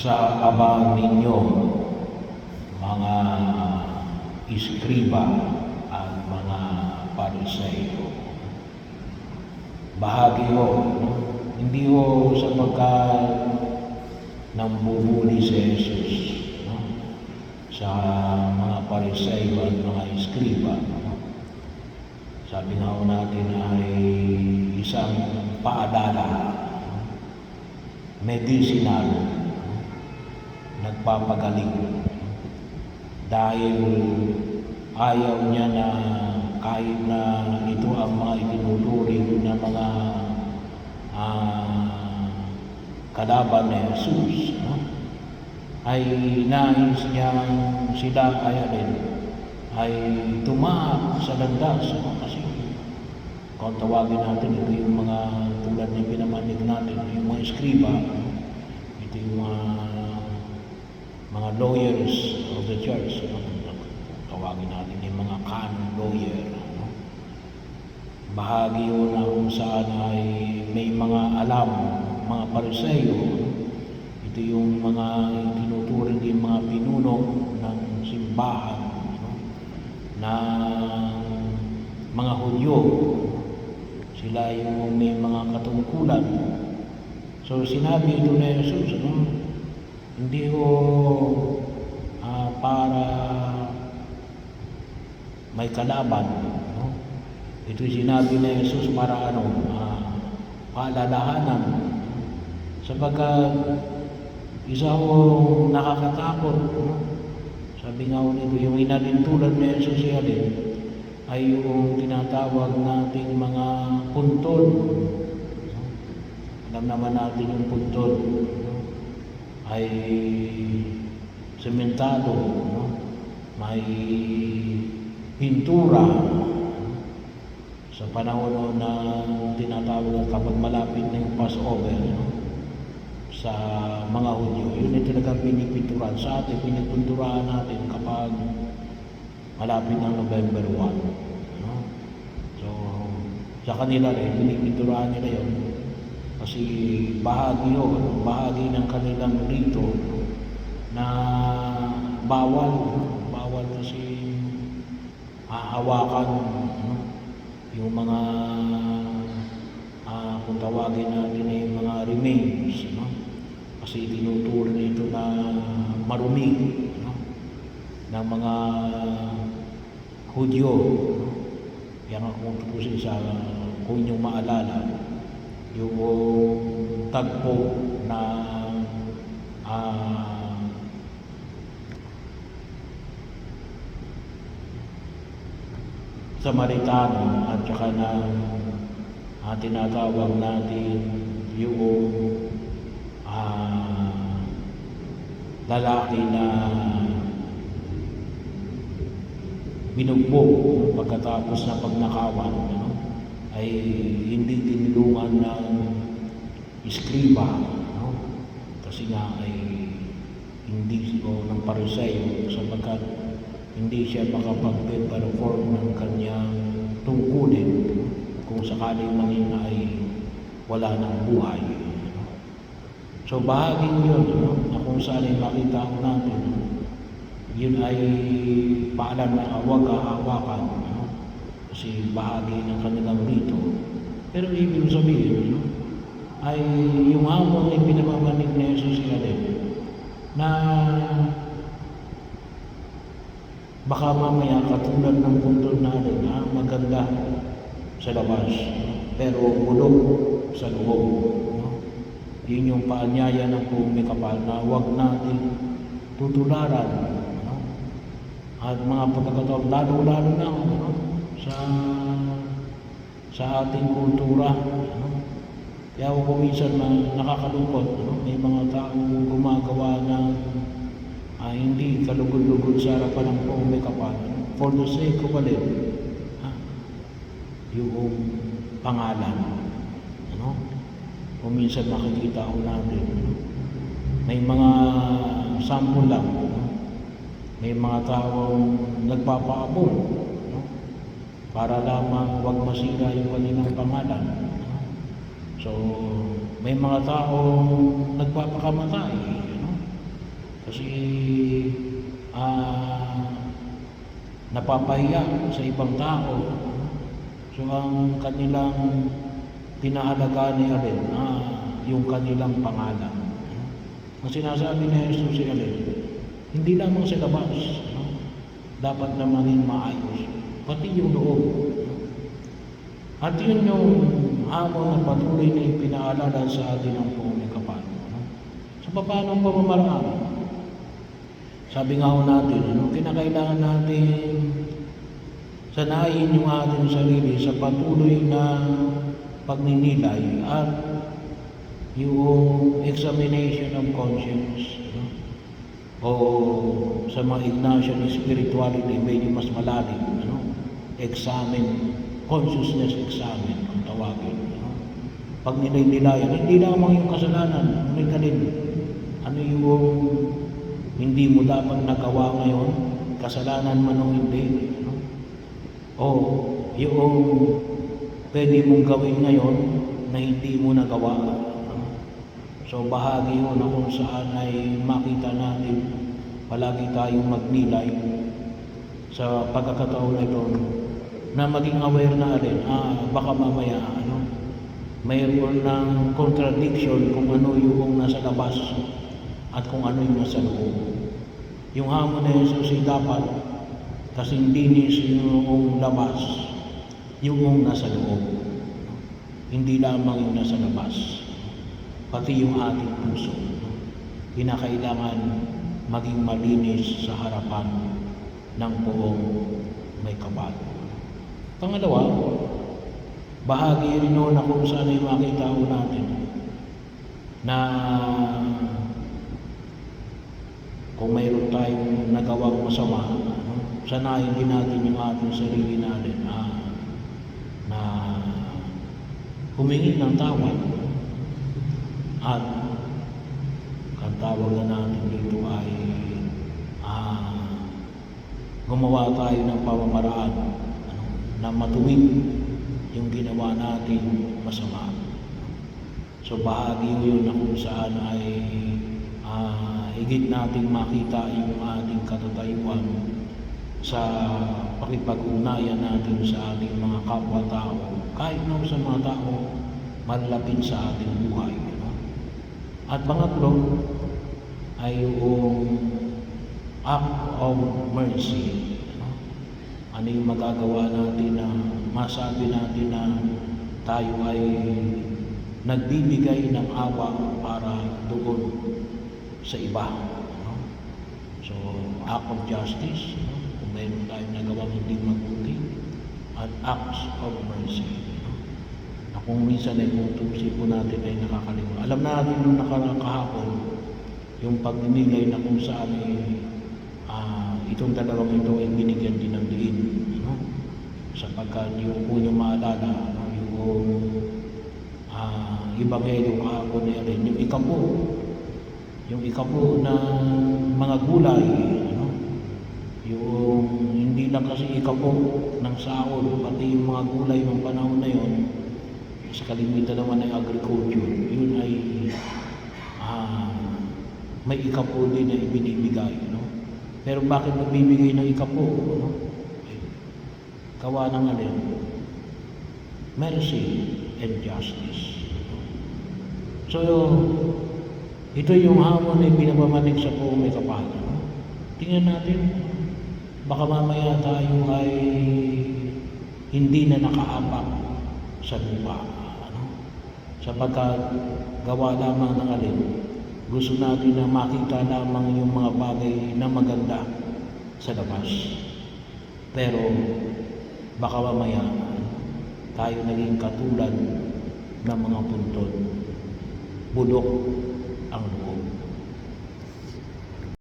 sa abang ninyo, mga iskriba at mga Pariseo. Bahagi ho, hindi ho sapagkat nambubuli si Jesus sa mga Pariseo at mga iskriba. Sabi nga ho natin ay isang paalala, medicinal, nagpapagaling. Dahil ayaw niya na kahit na ito ang mga itinuturing na mga kalaban ni Jesus, ay nais niyang sila ay tumaak sa landas. Kasi kung tawagin natin, ito yung mga tulad ng pinamanig natin, yung mga eskriba, ito yung mga lawyers of the church, tawagin natin yung mga canon lawyer. Bahagi yun na kung saan ay may mga alam, mga Pariseo. Ito yung mga tinuturing din mga pinuno ng simbahan, ng mga Hudyo. Sila yung may mga katungkulan. So sinabi ito na Jesus, hindi ho para may kalaban. Ito sinabi na Jesus para paalalahanan. Sapagkat isa ho nakakatakot. Sabi nga ho nito, yung inalintulan ni Jesus ay yung tinatawag nating mga puntod. Alam naman natin yung puntod ay sementado, may pintura. Sa panahon na tinatawag kapag malapit na yung Passover, sa mga Hudyo, yun ay talagang pinipinturan. Sa atin, pinipinturahan natin kapag malapit ng November 1. So, sa kanila rin, pinipinturahan nila yun. Kasi bahagi ng kanilang rito na bawal kasi hahawakan yung mga kung tawagin natin ay mga remains, kasi tinuturing ito na marumi ng mga Hudyo. Yan ang kung tutusin sa kung inyong maalala yung tagpo na Samaritano at saka ng tinatawag natin yung lalaki na binugbog pagkatapos na pagnakawan, ay hindi tinulungan ng iskriba, kasi nga ay hindi ng Pariseo, sapagkat hindi siya makapag-perform ng kanyang tungkulin kung sakaling man ay wala ng buhay. So bahaging yun, na kung saan ay makita ko natin, yun ay paalam na huwag hahawakan, kasi bahagi ng kanilang rito. Pero ibig sabihin, ay yung hamon ay pinamamanig ni Jesus na baka mamaya katulad ng puntod natin, maganda sa labas, pero bulok sa loob. Yun yung paanyaya ng kumikapal na huwag natin tutularan. At mga pagkakataon, lalo-lalo na sa ating kultura. Kaya ako minsan nakakalungkot, may mga taong gumagawa ng hindi kalugod-lugod sa harapan ng kumikapal for the sake of yung pangalan. Kung minsan makikita ko natin, may mga sample lang, may mga taong nagpapaabot para lamang wag masira yung kanilang pangalan. So, may mga taong nagpapakamatay Kasi napapahiya sa ibang tao. So ang kanilang pinahalagaan ni alin, yung kanilang pangalan. Ang sinasabi ni Jesus si alin, hindi lamang sa labas, dapat na maging maayos, pati yung loob. At yun yung hamon na patuloy na ipinaalala sa atin ng Panginoon Kapal. Sa paano pamamaraan? Sabi nga ho natin, kinakailangan natin sanayin yung ating sarili sa patuloy na pagninilay at yung examination of conscience. O sa mga Ignatian spirituality, medyo mas malalim. Consciousness examine ang tawagin. Pag nilay-nilayan, hindi lamang yung kasalanan, ano yung hindi mo dapat nagawa ngayon, kasalanan man o hindi, o yung pwede mong gawin ngayon na hindi mo nagawa. So bahagi yun na kung saan ay makita natin palagi tayong magnilay sa pagkakataon na ito, na maging aware na rin, baka mamaya mayroon ng contradiction kung ano yung nasa labas at kung ano yung nasa loob. Yung hamon na Jesus ay dapat kasing dinis yung labas, yung nasa loob. Hindi lamang yung nasa labas, pati yung ating puso. Kinakailangan maging malinis sa harapan ng Poong May Kapal. Pangalawa, bahagi rin na kung saan ay makita ko natin na kung mayroon tayong nagawang masama, sanayin din natin yung ating sarili natin na humingi ng tawad. At ang tawag na natin dito ay gumawa tayo ng pamamaraan na matuwid yung ginawa natin masama. So bahagi yun na kung saan ay higit nating makita yung ating katatayuan sa pakipag-ugnayan natin sa ating mga kapwa-tao, kahit na sa mga tao malapit sa ating buhay. At pangatlo ay yung act of mercy. Ano yung magagawa natin na masabi natin na tayo ay nagbibigay ng awa para doon sa iba. So, act of justice, kung mayroon tayong nagawang hindi mabuti, at acts of mercy. Na kung minsan ay kung tusin po natin ay nakakalimutan. Alam natin nung nakakahapon, yung pagninilay na kung saan ay itong dalawang ito ay binigyan din ng diin. Sapagkat yung unang maalala, yung Ebanghelyo kahapon na rin, yung ikapo ng mga gulay, yung hindi lang kasi ikapo ng saol, pati yung mga gulay ng panahon na yun, sa kalimitan naman ng agriculture, yun ay may ikapo din na ibinibigay. Pero bakit nagbibigay ng ikapo? Gawa ng alin? Mercy and justice. So, ito yung hamon na pinapamanig sa Poong May Kapal. Tingnan natin, baka mamaya tayo ay hindi na nakaapak sa lupa. Sapagkat gawa lamang ng alin, gusto natin na makita lamang yung mga bagay na maganda sa labas. Pero baka mamaya tayo naging katulad ng mga puntod. Bulok ang loob.